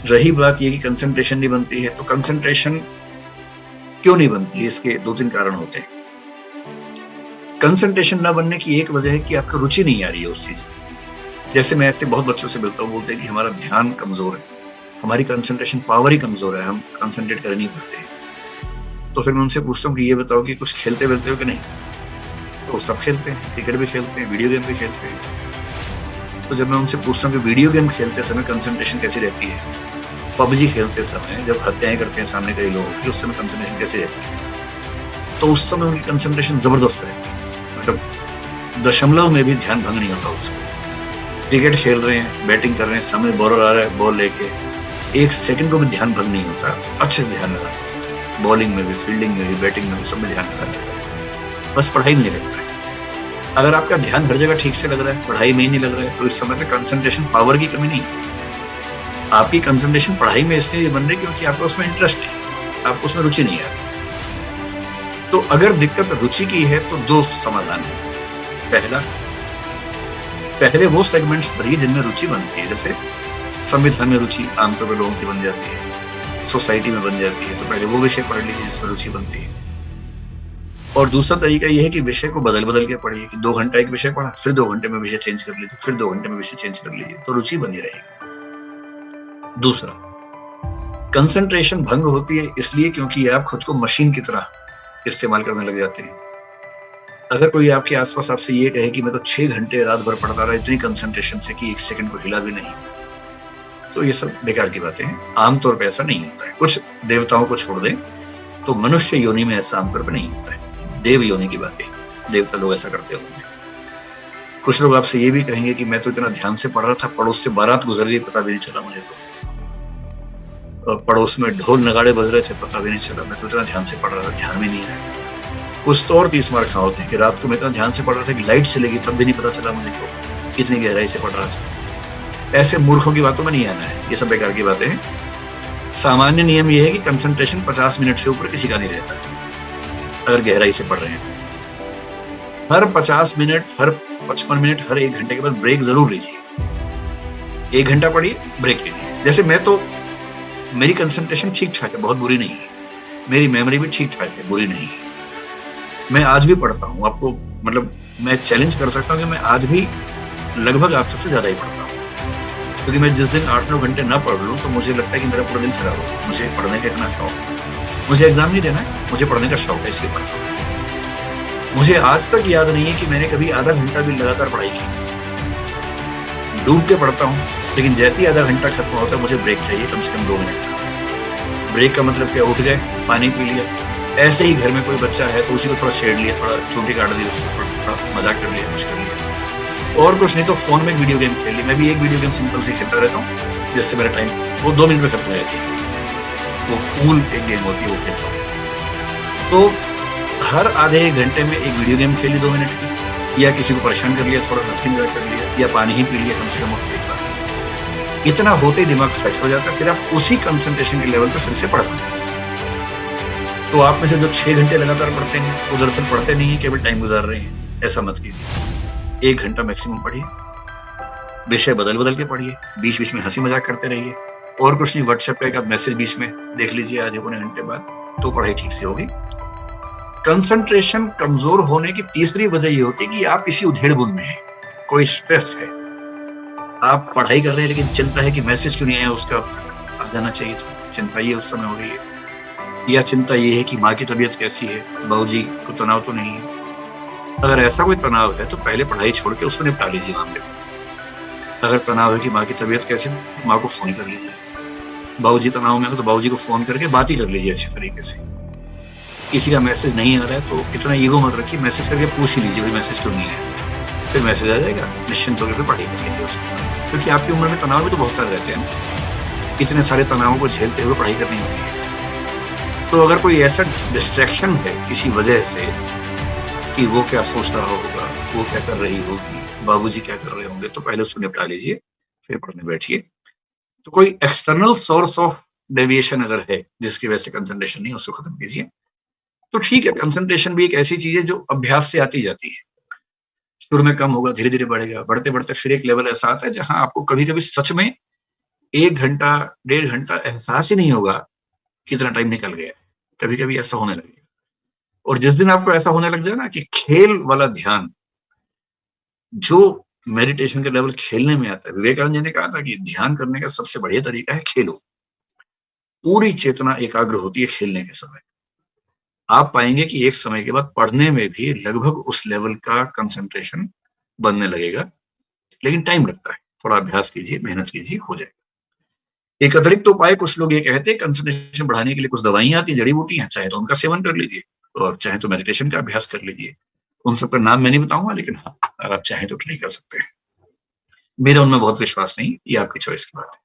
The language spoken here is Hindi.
रही बात ये कि कंसंट्रेशन नहीं बनती है, तो कंसंट्रेशन क्यों नहीं बनती है, इसके 2-3 कारण होते हैं। कंसंट्रेशन ना बनने की एक वजह है कि आपको रुचि नहीं आ रही है उस चीज में। जैसे मैं ऐसे बहुत बच्चों से मिलता हूँ, बोलते हैं कि हमारा ध्यान कमजोर है, हमारी कंसंट्रेशन पावर ही कमजोर है, हम कंसंट्रेट कर नहीं पाते हैं। तो फिर मैं उनसे पूछता हूँ कि ये बताओ कि कुछ खेलते वेलते हो कि नहीं? तो सब खेलते हैं, क्रिकेट भी खेलते हैं, वीडियो गेम भी खेलते हैं। तो जब मैं उनसे पूछता हूँ कि वीडियो गेम खेलते समय कंसंट्रेशन कैसी रहती है, पबजी खेलते समय जब हत्याएं करते हैं सामने कई लोगों की, उस समय कंसंट्रेशन कैसी रहती है? तो उस समय उनकी कंसंट्रेशन जबरदस्त रहती है, मतलब दशमलव में भी ध्यान भंग नहीं होता उसमें। क्रिकेट खेल रहे हैं, बैटिंग कर रहे हैं, सामने बॉलर आ रहा है, बॉल लेके 1 सेकंड को भी ध्यान भंग नहीं होता, अच्छे से ध्यान लगा, बॉलिंग में भी, फील्डिंग में भी, बैटिंग में भी, सब में ध्यान लगा, बस पढ़ाई में नहीं लगता है। अगर आपका ध्यान हर जगह ठीक से लग रहा है, पढ़ाई में ही नहीं लग रहा है, तो इस समय से कंसंट्रेशन पावर की कमी नहीं है। आपकी कंसंट्रेशन पढ़ाई में इसलिए बन रही क्योंकि आपको उसमें इंटरेस्ट नहीं, आपको उसमें रुचि नहीं है। तो अगर दिक्कत रुचि की है तो 2 समाधान है। पहला, पहले वो सेगमेंट्स भरिए जिनमें रुचि बनती है, जैसे संविधान में रुचि आमतौर पर लोगों की बन जाती है, सोसाइटी में बन जाती है, तो पहले वो विषय पढ़ लीजिए जिसमें रुचि बनती है। और दूसरा तरीका ये है कि विषय को बदल बदल के पढ़िए, कि 2 घंटा एक विषय पढ़ा, फिर 2 घंटे में विषय चेंज कर लीजिए, फिर 2 घंटे में विषय चेंज कर लीजिए, तो रुचि बनी रहेगी। दूसरा, कंसंट्रेशन भंग होती है इसलिए क्योंकि आप खुद को मशीन की तरह इस्तेमाल करने लग जाते हैं। अगर कोई आपके आसपास आपसे ये कहे कि मैं तो 6 घंटे रात भर पढ़ता रहा इतनी कंसंट्रेशन से कि 1 सेकंड को हिला भी नहीं, तो ये सब बेकार की बातें हैं। आमतौर पर ऐसा नहीं होता है। कुछ देवताओं को छोड़ दें तो मनुष्य योनि में ऐसा आमतौर पर नहीं होता है। देव योनि की बातें, देवता लोग ऐसा करते होंगे। कुछ लोग आपसे ये भी कहेंगे कि मैं तो इतना ध्यान से पढ़ रहा था, पड़ोस से बारात गुजर गई, पता भी नहीं चला मुझे, तो पड़ोस में ढोल नगाड़े बज रहे थे, पता भी नहीं चला, मैं तो इतना ध्यान से पढ़ रहा था, ध्यान भी नहीं आया। कुछ तो और 30 मार खा होते हैं कि रात को मैं इतना ध्यान से पढ़ रहा था कि लाइट चली गई, तब भी नहीं पता चला मुझे, तो इतनी गहराई से पढ़ रहा था। ऐसे मूर्खों की बातों में नहीं आना है, ये सब बेकार की बातें हैं। सामान्य नियम ये है कि कंसंट्रेशन 50 मिनट से ऊपर किसी का नहीं रहता अगर गहराई से पढ़ रहे हैं। हर 50 मिनट, हर 55 मिनट, हर 1 घंटे के बाद ब्रेक जरूर लीजिए। 1 घंटा पढ़िए, ब्रेक लीजिए। जैसे मैं तो, मेरी कंसंट्रेशन ठीक ठाक है, बहुत बुरी नहीं है, मेरी मेमोरी भी ठीक ठाक है, बुरी नहीं है। मैं आज भी पढ़ता हूँ, आपको मतलब मैं चैलेंज कर सकता हूँ कि मैं आज भी लगभग आप सबसे ज्यादा ही पढ़ता हूँ, क्योंकि मैं जिस दिन 8-9 घंटे ना पढ़ लूँ तो मुझे लगता है कि मेरा पूरा दिन खराब हो। मुझे पढ़ने का इतना शौक है, मुझे एग्जाम नहीं देना है, मुझे पढ़ने का शौक है, इसलिए पढ़ता हूँ। मुझे आज तक याद नहीं है कि मैंने कभी आधा घंटा भी लगातार पढ़ाई की। डूब के पढ़ता हूँ, लेकिन जैसे ही आधा घंटा खत्म होता है मुझे ब्रेक चाहिए, कम से कम 2 मिनट। ब्रेक का मतलब क्या, उठ गए, पानी पी लिया, ऐसे ही घर में कोई बच्चा है तो उसी को थोड़ा छेड़ लिया, थोड़ा चोटी काट दी, थोड़ा मजाक कर लिया, कुछ कर लिया, और कुछ नहीं तो फोन में वीडियो गेम खेल ली। मैं भी एक वीडियो गेम सिंपल से खेलता रहता हूँ, जिससे मेरा टाइम वो 2 मिनट में खत्म हो जाती है। वो कूल एक गेम होती है, वो खेलता हूँ। तो हर आधे 1 घंटे में एक वीडियो गेम खेली 2 मिनट की, या किसी को परेशान कर लिया, थोड़ा हंसी मजाक कर लिया, या पानी ही पी लिया कम से कम उठ के। इतना होते ही दिमाग फ्रेश हो जाता है, फिर आप उसी कंसंट्रेशन के लेवल पर फिर से पढ़ते हैं। तो आप में से जो 6 घंटे लगातार पढ़ते हैं वो दरअसल पढ़ते नहीं है, केवल टाइम गुजार रहे हैं। ऐसा मत कीजिए। 1 घंटा मैक्सिमम पढ़िए, विषय बदल बदल के पढ़िए, बीच बीच में हंसी मजाक करते रहिए, और कुछ नहीं, व्हाट्सएप का एक आप मैसेज बीच में देख लीजिए आधे पौने घंटे बाद, तो पढ़ाई ठीक से होगी। कंसंट्रेशन कमजोर होने की तीसरी वजह ये होती है कि आप किसी उधेड़-बुन में हैं, कोई स्ट्रेस है, आप पढ़ाई कर रहे हैं लेकिन चिंता है कि मैसेज क्यों नहीं आया, उसका अब तक आ जाना चाहिए था, चिंता ये उस समय हो रही है। या चिंता ये है कि माँ की तबीयत कैसी है, बाबूजी को तनाव तो नहीं है। अगर ऐसा कोई तनाव है तो पहले पढ़ाई छोड़ के उसको निपटा लीजिए वहां पे। अगर तनाव है कि माँ की तबीयत कैसी है, माँ को फोन कर लीजिए। बाबूजी तनाव में हो तो बाबूजी को फोन करके बात ही कर लीजिए अच्छे तरीके से। किसी का मैसेज नहीं आ रहा है तो इतना ईगो मत रखिए, मैसेज करके पूछ ही लीजिए भाई मैसेज क्यों नहीं आया, फिर मैसेज आ जाएगा, निश्चिंत होकर फिर पढ़ाई कर लीजिए उसको। क्योंकि आपकी उम्र में तनाव भी तो बहुत सारे रहते हैं, इतने सारे तनावों को झेलते हुए पढ़ाई करनी होती है। तो अगर कोई ऐसा डिस्ट्रैक्शन है किसी वजह से कि वो क्या सोच रहा होगा, वो क्या कर रही होगी, बाबूजी क्या कर रहे होंगे, तो पहले उसको निपटा लीजिए, फिर पढ़ने बैठिए। तो कोई एक्सटर्नल सोर्स ऑफ डेविएशन अगर है जिसकी वजह से कंसंट्रेशन नहीं, उसको खत्म कीजिए। तो ठीक है, कंसंट्रेशन भी एक ऐसी चीज है जो अभ्यास से आती जाती है। शुरू में कम होगा, धीरे धीरे बढ़ेगा, बढ़ते बढ़ते फिर एक लेवल ऐसा आता है जहां आपको कभी कभी सच में 1 घंटा, 1.5 घंटा एहसास ही नहीं होगा, कितना टाइम निकल गया है। कभी-कभी ऐसा होने लगेगा। और जिस दिन आपको ऐसा होने लग जाए ना कि खेल वाला ध्यान, जो मेडिटेशन का लेवल खेलने में आता है, विवेकानंद जी ने कहा था कि ध्यान करने का सबसे बढ़िया तरीका है खेलो। पूरी चेतना एकाग्र होती है खेलने के समय। आप पाएँगे कि एक समय के बाद पढ़ने में भी लगभग उस लेवल का कंसंट्रेशन बनने लगेगा, लेकिन टाइम लगता है। थोड़ा अभ्यास कीजिए, मेहनत कीजिए, हो जाएगा। एक अतिरिक्त उपाय कुछ लोग ये कहते हैं कंसंट्रेशन बढ़ाने के लिए कुछ दवाइयाँ आती हैं, जड़ी-बूटी हैं, चाहे तो उनका सेवन कर लीजिए और चाहे तो मेडिटेशन का अभ्यास कर लीजिए। उन सब का नाम मैं नहीं बताऊँगा, लेकिन हाँ, अगर आप चाहें तो ट्राई कर सकते हैं। मेरा उनमें बहुत विश्वास नहीं, ये आपकी चॉइस की बात है।